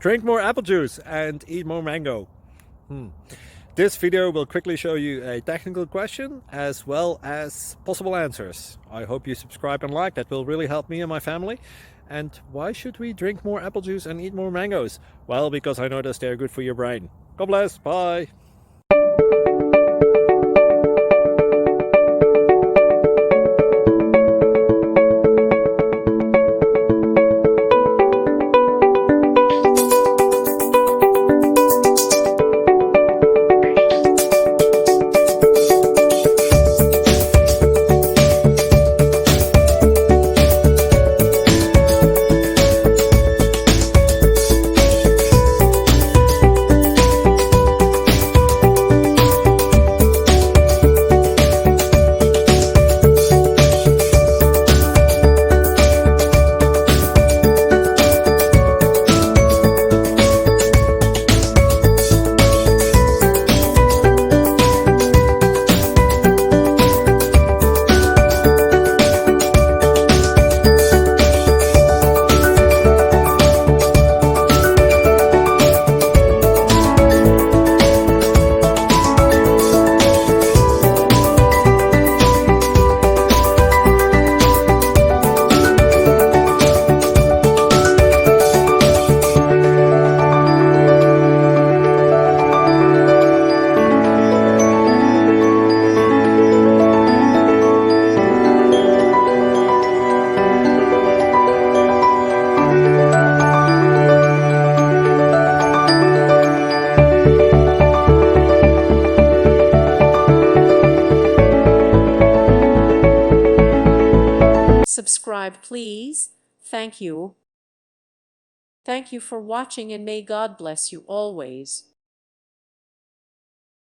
Drink more apple juice and eat more mango. This video will quickly show you a technical question as well as possible answers. I hope you subscribe and like, that will really help me and my family. And why should we drink more apple juice and eat more mangoes? Well, because I noticed they're good for your brain. God bless, bye! Subscribe, please. Thank you. Thank you for watching, and may God bless you always.